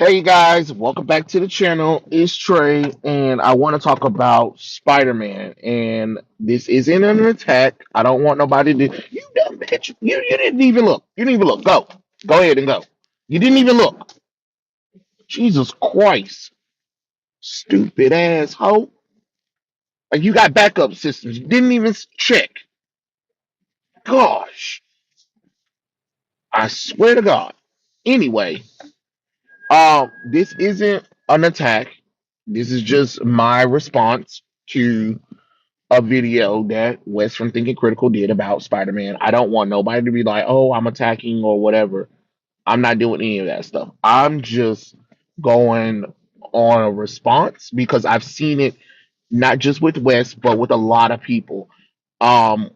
Hey guys, welcome back to the channel. It's Trey, and I want to talk about Spider-Man. And this isn't an attack. I don't want nobody to. You dumb bitch! You didn't even look. You didn't even look. Go ahead and go. You didn't even look. Jesus Christ, stupid asshole! Like you got backup systems. You didn't even check. Gosh, I swear to God. Anyway, this isn't an attack. This is just my response to a video that Wes from Thinking Critical did about Spider Man. I don't want nobody to be like, oh, I'm attacking or whatever. I'm not doing any of that stuff. I'm just going on a response because I've seen it not just with Wes, but with a lot of people. Um,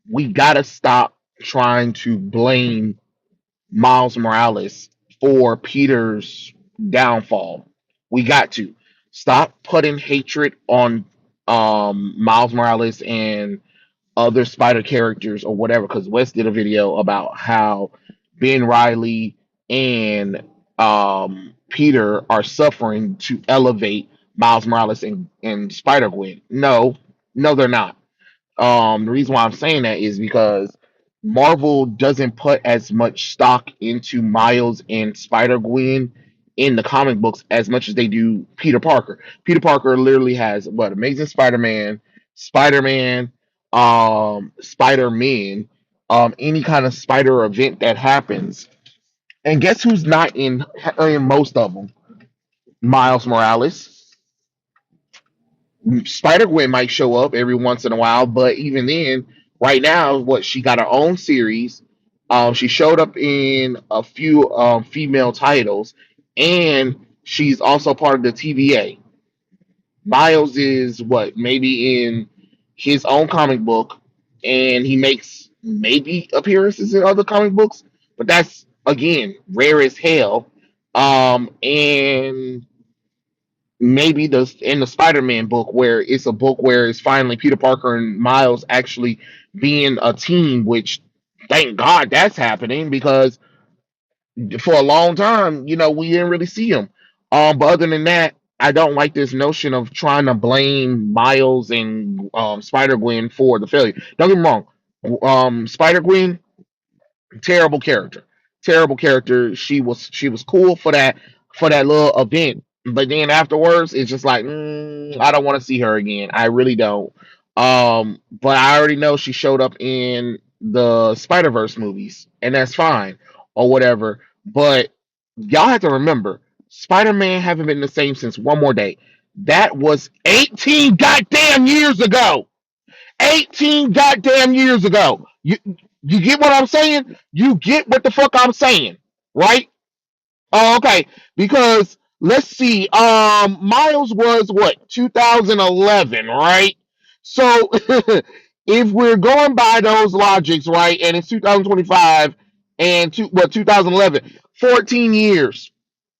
we gotta stop trying to blame Miles Morales for Peter's downfall. We got to stop putting hatred on Miles Morales and other Spider characters or whatever. Because Wes did a video about how Ben Riley and Peter are suffering to elevate Miles Morales and Spider Gwen. No, no, they're not. The reason why I'm saying that is because Marvel doesn't put as much stock into Miles and Spider Gwen in the comic books as much as they do Peter Parker. Peter Parker literally has what Amazing Spider-Man, Spider-Man, Spider-Man, any kind of spider event that happens. And guess who's not in most of them? Miles Morales. Spider Gwen might show up every once in a while, but even then, right now, what she got her own series. She showed up in a few female titles, and she's also part of the TVA. Miles is what maybe in his own comic book, and he makes maybe appearances in other comic books, but that's again rare as hell. And maybe the in the Spider-Man book where it's a book where it's finally Peter Parker and Miles actually being a team, which thank God that's happening because for a long time, we didn't really see them. But other than that, I don't like this notion of trying to blame Miles and Spider Gwen for the failure. Don't get me wrong, Spider Gwen terrible character. Terrible character. She was cool for that little event, but then afterwards, it's just like I don't want to see her again. I really don't. But I already know she showed up in the Spider Verse movies, and that's fine or whatever. But y'all have to remember, Spider Man haven't been the same since One More Day. That was 18 goddamn years ago. 18 goddamn years ago. You get what I'm saying? You get what the fuck I'm saying, right? Oh, okay. Because let's see, Miles was what 2011, right? So if we're going by those logics, right, and it's 2025 and 2011, 14 years.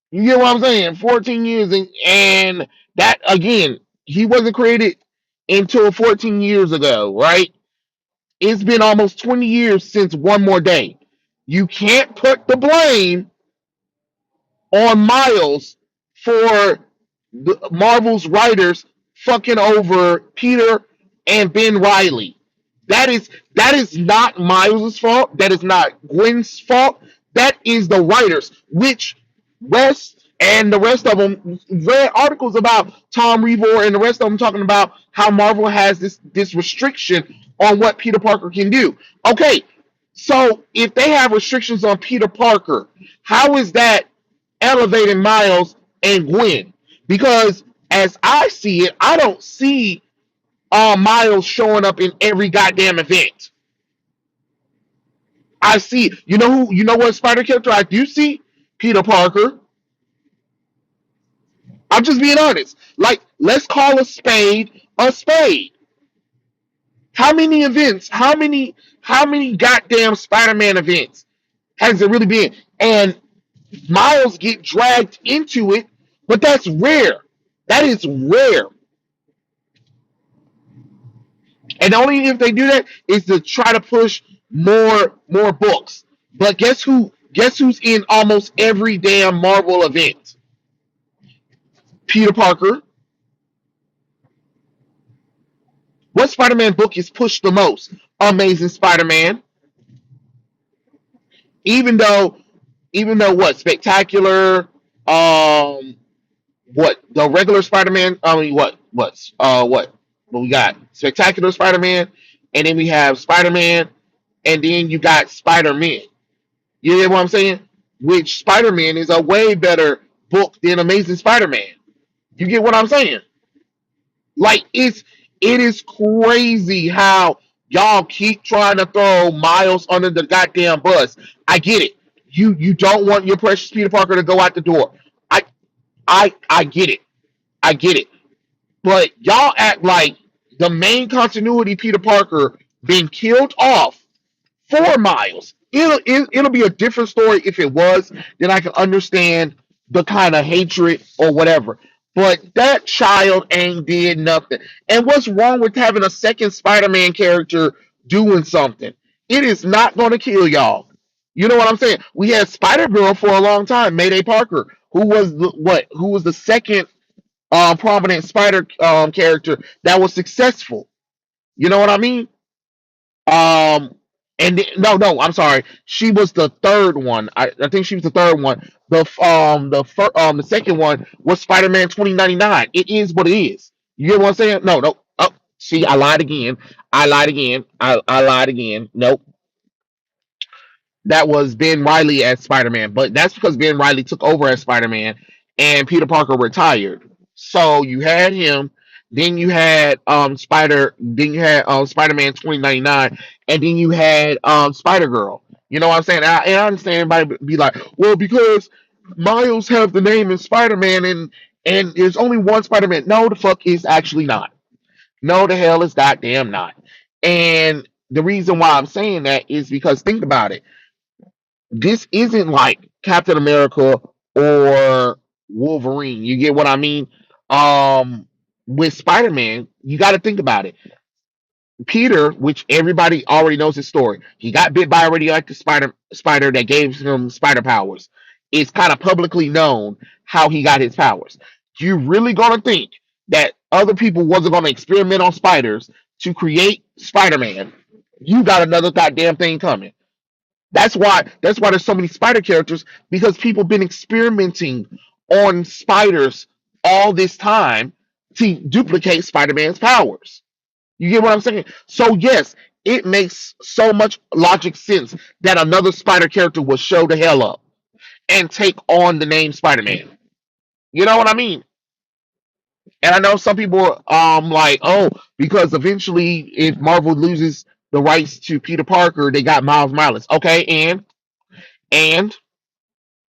You get what I'm saying? 14 years, and that again, he wasn't created until 14 years ago, right? It's been almost 20 years since One More Day. You can't put the blame on Miles for Marvel's writers fucking over Peter and Ben Riley. That is not Miles's fault. That is not Gwen's fault. That is the writers, which West and the rest of them read articles about Tom Revor and the rest of them talking about how Marvel has this restriction on what Peter Parker can do. Okay, so if they have restrictions on Peter Parker, how is that elevating Miles and Gwen? Because as I see it, I don't see Miles showing up in every goddamn event. I see, you know what spider character I do see? Peter Parker. I'm just being honest. Like, let's call a spade a spade. How many events? How many goddamn Spider-Man events has it really been? And Miles get dragged into it, but that's rare. That is rare. And only if they do that is to try to push more books. But guess who's in almost every damn Marvel event? Peter Parker. What Spider-Man book is pushed the most? Amazing Spider-Man. Even though, even though what spectacular, what the regular Spider-Man? I mean, what we got? Spectacular Spider-Man, and then we have Spider-Man, and then you got Spider-Man. You get what I'm saying? Which Spider-Man is a way better book than Amazing Spider-Man. You get what I'm saying? Like it is crazy how y'all keep trying to throw Miles under the goddamn bus. I get it. You don't want your precious Peter Parker to go out the door. I I get it. I get it. But y'all act like the main continuity Peter Parker being killed off for Miles. It'll be a different story if it was. Then I can understand the kind of hatred or whatever. But that child ain't did nothing. And what's wrong with having a second Spider-Man character doing something? It is not going to kill y'all. You know what I'm saying? We had Spider Girl for a long time, Mayday Parker, who was the, what? Who was the second prominent Spider character that was successful. You know what I mean? Um, no, I'm sorry. She was the third one. I think she was the third one. The second one was Spider-Man 2099. It is what it is. You get what I'm saying? No, no. Oh, see, I lied again. I lied again. I lied again. Nope, that was Ben Riley as Spider Man, but that's because Ben Riley took over as Spider Man and Peter Parker retired. So you had him, then you had then you had Spider Man 2099, and then you had Spider Girl. You know what I'm saying? And I understand everybody be like, well, because Miles have the name in Spider Man and there's only one Spider Man. No, the fuck is actually not. No, the hell is goddamn not. And the reason why I'm saying that is because think about it, this isn't like Captain America or Wolverine. You get what I mean? Um, with Spider Man, you got to think about it. Peter, which everybody already knows his story, he got bit by a radioactive spider that gave him spider powers. It's kind of publicly known how he got his powers. You really gonna think that other people wasn't gonna experiment on spiders to create Spider Man? You got another goddamn thing coming. That's why there's so many spider characters because people been experimenting on spiders all this time to duplicate Spider-Man's powers. You get what I'm saying? So yes, it makes so much logic sense that another spider character will show the hell up and take on the name Spider-Man. You know what I mean? And I know some people like, oh, because eventually if Marvel loses the rights to Peter Parker, they got Miles Morales. Okay, and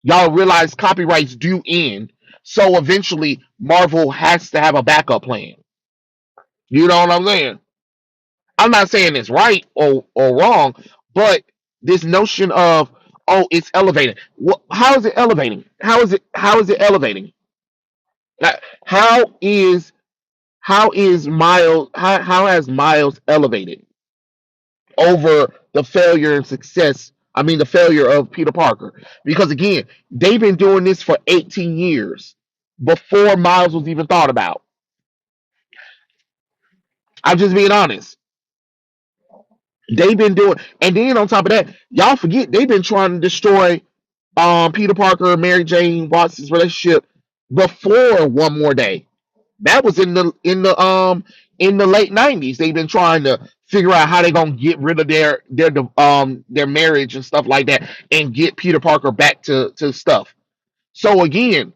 y'all realize copyrights do end. So eventually, Marvel has to have a backup plan. You know what I'm saying? I'm not saying it's right or wrong, but this notion of oh, it's elevating. How is it elevating? How is it elevating? Like, how is Miles how has Miles elevated over the failure and success? I mean, the failure of Peter Parker. Because again, they've been doing this for 18 years before Miles was even thought about. I'm just being honest. They've been doing, and then on top of that, y'all forget they've been trying to destroy Peter Parker and Mary Jane Watson's relationship before One More Day. That was in the late '90s. They've been trying to figure out how they're gonna get rid of their marriage and stuff like that, and get Peter Parker back to stuff. So again,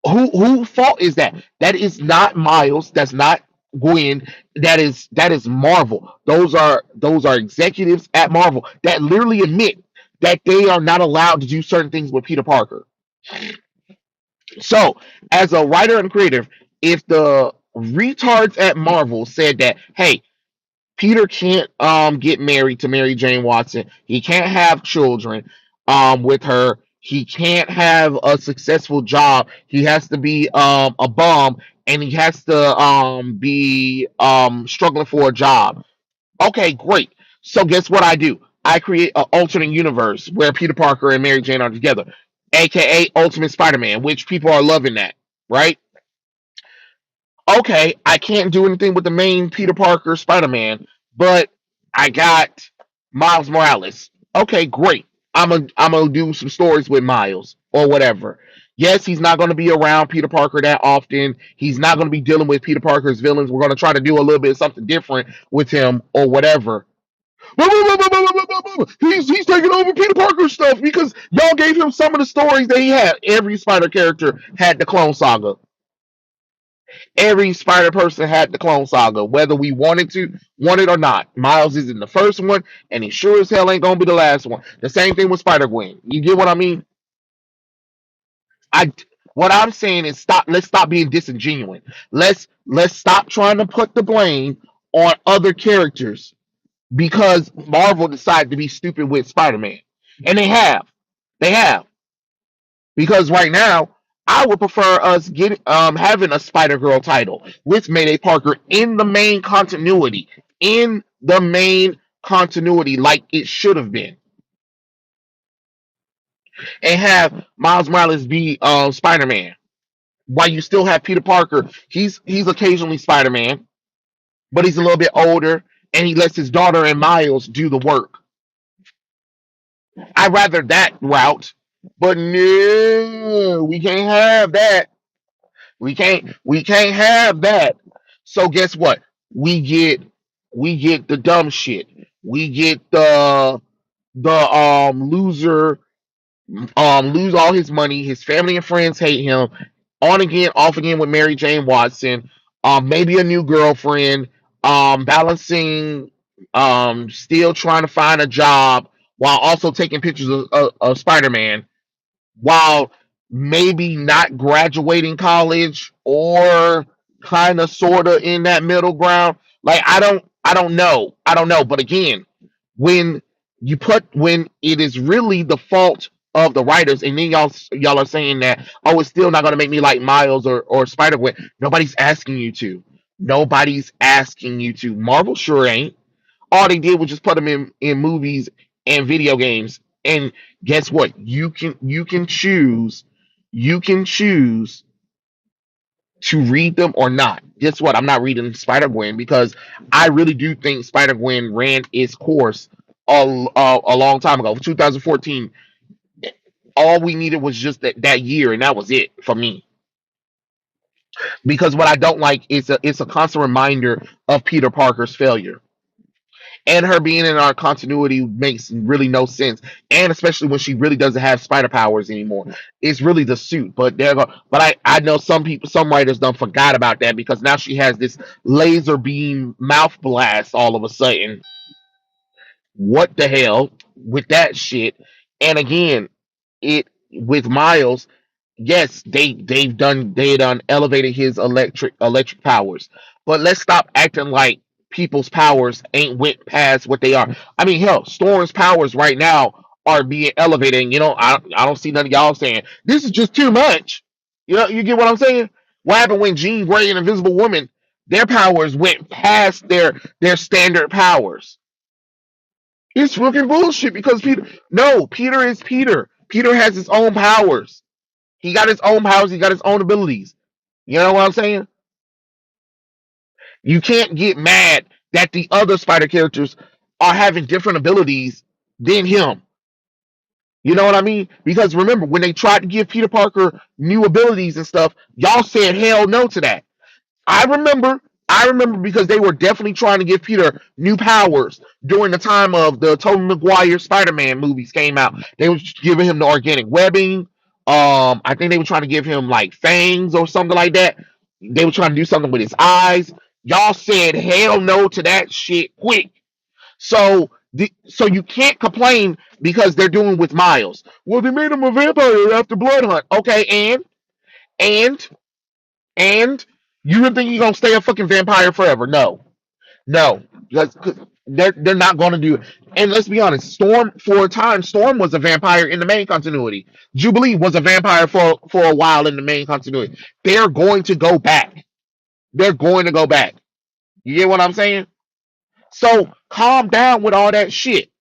who fault is that? That is not Miles. That's not Gwen. That is Marvel. Those are executives at Marvel that literally admit that they are not allowed to do certain things with Peter Parker. So, as a writer and creative, if the retards at Marvel said that, hey, Peter can't get married to Mary Jane Watson, he can't have children with her, he can't have a successful job, he has to be a bum, and he has to be struggling for a job. Okay, great. So guess what I do? I create an alternate universe where Peter Parker and Mary Jane are together, aka Ultimate Spider-Man, which people are loving that. right? Okay, I can't do anything with the main Peter Parker Spider Man, but I got Miles Morales. Okay, great. I'm gonna do some stories with Miles or whatever. Yes, he's not gonna be around Peter Parker that often. He's not gonna be dealing with Peter Parker's villains. We're gonna try to do a little bit of something different with him or whatever. He's taking over Peter Parker stuff because y'all gave him some of the stories that he had. Every Spider character had the Clone Saga. Every Spider person had the Clone Saga, whether we want it or not. Miles is in the first one, and he sure as hell ain't gonna be the last one. The same thing with Spider Gwen. You get what I mean? I what I'm saying is stop. Let's stop being disingenuous. Let's stop trying to put the blame on other characters because Marvel decided to be stupid with Spider Man, and they have. Because right now, I would prefer us getting having a Spider Girl title with Mayday Parker in the main continuity, in the main continuity, like it should have been, and have Miles Morales be Spider Man. While you still have Peter Parker, he's occasionally Spider Man, but he's a little bit older, and he lets his daughter and Miles do the work. I'd rather that route, but no, we can't have that. We can't have that. So guess what? We get we get the dumb shit. We get the loser lose all his money. His family and friends hate him. On again, off again with Mary Jane Watson. Maybe a new girlfriend. Balancing still trying to find a job while also taking pictures of Spider-Man while maybe not graduating college or kind of sort of in that middle ground. Like I don't know. I don't know. But again, when when it is really the fault of the writers, and then y'all are saying that oh, it's still not going to make me like Miles or Spider Gwen. Nobody's asking you to. Nobody's asking you to. Marvel sure ain't. All they did was just put them in movies and video games. And guess what? You can choose to read them or not. Guess what? I'm not reading Spider Gwen because I really do think Spider Gwen ran its course a long time ago. 2014. All we needed was just that year, and that was it for me. Because what I don't like is it's a constant reminder of Peter Parker's failure. And her being in our continuity makes really no sense. And especially when she really doesn't have spider powers anymore. It's really the suit. But I know some people, some writers done forgot about that because now she has this laser beam mouth blast all of a sudden. What the hell with that shit? And again, it with Miles, yes, they done elevated his electric powers. But let's stop acting like people's powers ain't went past what they are. I mean, hell, Storm's powers right now are being elevated. And, I don't see none of y'all saying this is just too much. You get what I'm saying? What happened when Jean Grey and Invisible Woman, their powers went past their standard powers? It's fucking bullshit because Peter is Peter. Peter has his own powers. He got his own powers. He got his own abilities. You know what I'm saying? You can't get mad that the other spider characters are having different abilities than him. You know what I mean? Because remember, when they tried to give Peter Parker new abilities and stuff, y'all said hell no to that. I remember. I remember because they were definitely trying to give Peter new powers during the time of the Tobey Maguire Spider-Man movies came out. They were giving him the organic webbing. I think they were trying to give him like fangs or something like that. They were trying to do something with his eyes. Y'all said hell no to that shit quick. So you can't complain because they're doing with Miles. Well, they made him a vampire after Blood Hunt. Okay, and and you really think you're gonna stay a fucking vampire forever? No, no, because they're not gonna do it. And let's be honest, Storm for a time, Storm was a vampire in the main continuity. Jubilee was a vampire for a while in the main continuity. They're going to go back. They're going to go back. You get what I'm saying? So calm down with all that shit.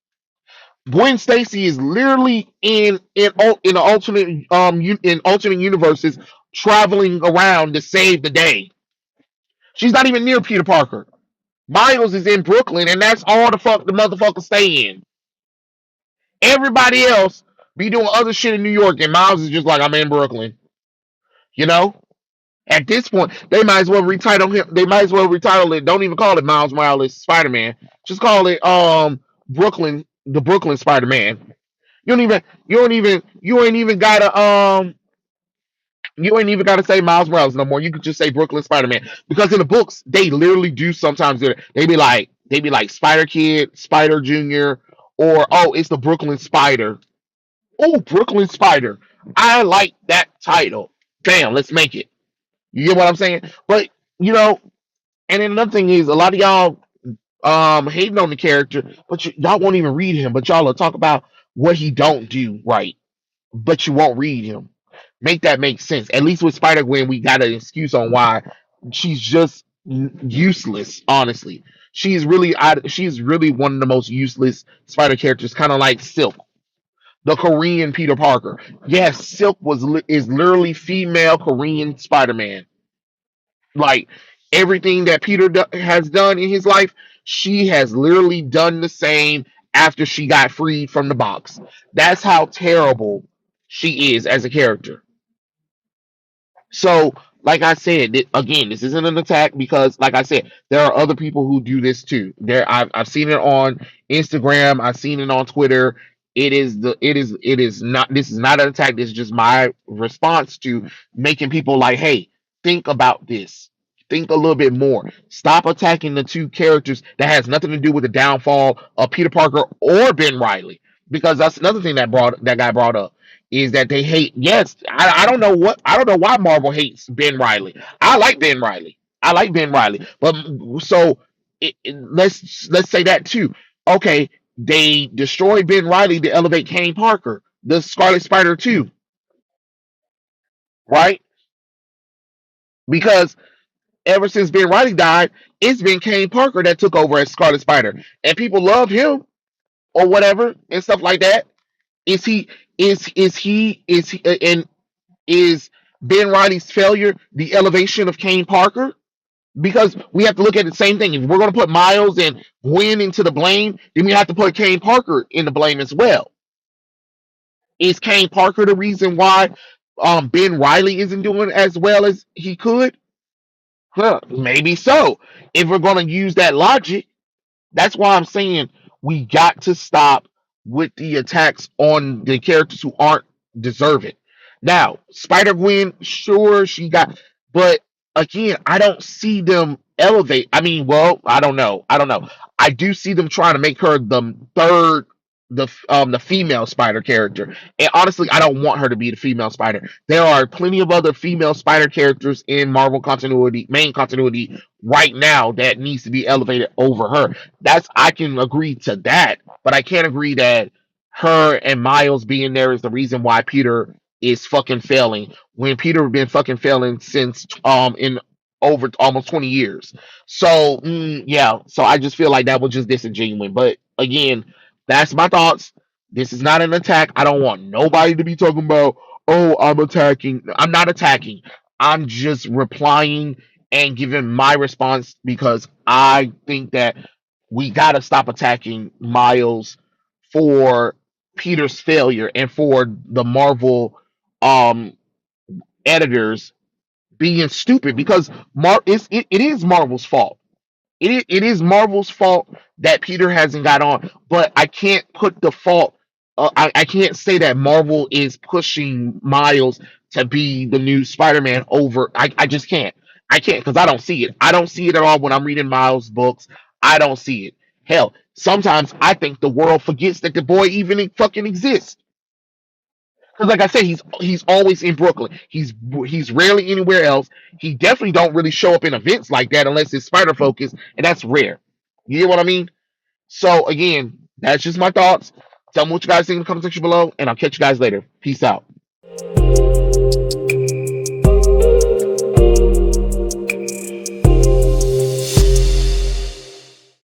Gwen Stacy is literally in alternate in alternate universes traveling around to save the day. She's not even near Peter Parker. Miles is in Brooklyn, and that's all the fuck the motherfucker stay in. Everybody else be doing other shit in New York, and Miles is just like, I'm in Brooklyn. You know? At this point, they might as well retitle him. They might as well retitle it. Don't even call it Miles Morales Spider Man. Just call it Brooklyn, the Brooklyn Spider Man. You ain't even gotta you ain't even gotta say Miles Morales no more. You could just say Brooklyn Spider Man. Because in the books, they literally do sometimes do it. They be like Spider Kid, Spider Junior, or oh, it's the Brooklyn Spider. Oh, Brooklyn Spider. I like that title. Damn, let's make it. You get what I'm saying? But you know, and then another thing is a lot of y'all hating on the character, but y'all won't even read him. But y'all will talk about what he don't do right, but you won't read him. Make that make sense. At least with Spider Gwen, we got an excuse on why she's just useless. Honestly, she's really one of the most useless Spider characters, kind of like Silk, the Korean Peter Parker. Yes, Silk is literally female Korean Spider Man. Like everything that has done in his life, she has literally done the same after she got freed from the box. That's how terrible she is as a character. So, like I said, again, this isn't an attack because, like I said, there are other people who do this too. I've seen it on Instagram. I've seen it on Twitter. It is not. This is not an attack. This is just my response to making people like, hey, think about this. Think a little bit more. Stop attacking the two characters that has nothing to do with the downfall of Peter Parker or Ben Riley, because that's another thing that guy brought up is that they hate. Yes, I don't know what I don't know why Marvel hates Ben Riley. I like Ben Riley. I like Ben Riley, but so let's say that too. Okay, they destroyed Ben Riley to elevate Kane Parker, the Scarlet Spider too, right? Because ever since Ben Riley died, it's been Kane Parker that took over as Scarlet Spider, and people love him or whatever and stuff like that. Is he? Is he? And is Ben Riley's failure the elevation of Kane Parker? Because we have to look at the same thing. If we're going to put Miles and Gwen into the blame, then we have to put Kane Parker in the blame as well. Is Kane Parker the reason why Ben Riley isn't doing as well as he could? Huh, maybe so. If we're going to use that logic, that's why I'm saying we got to stop with the attacks on the characters who aren't deserve it. Now, Spider Gwen, sure she got, but again, I don't see them elevate. I mean, well, I don't know. I don't know. I do see them trying to make her the third, the female Spider character. And honestly, I don't want her to be the female Spider. There are plenty of other female Spider characters in Marvel continuity, main continuity right now that needs to be elevated over her. That's I can agree to that, but I can't agree that her and Miles being there is the reason why Peter is fucking failing when Peter been fucking failing since in over almost 20 years. So yeah, so I just feel like that was just disingenuous. But again, that's my thoughts. This is not an attack. I don't want nobody to be talking about, oh, I'm attacking. I'm not attacking. I'm just replying and giving my response because I think that we got to stop attacking Miles for Peter's failure and for the Marvel um editors being stupid because it is Marvel's fault. It is Marvel's fault that Peter hasn't got on, but I can't put the fault. I can't say that Marvel is pushing Miles to be the new Spider-Man over. I just can't. I can't because I don't see it. I don't see it at all when I'm reading Miles' books. I don't see it. Hell, sometimes I think the world forgets that the boy even fucking exists. Because like I said, he's always in Brooklyn. He's rarely anywhere else. He definitely don't really show up in events like that unless it's Spider Focus, and that's rare. You get what I mean? So again, that's just my thoughts. Tell me what you guys think in the comment section below, and I'll catch you guys later. Peace out.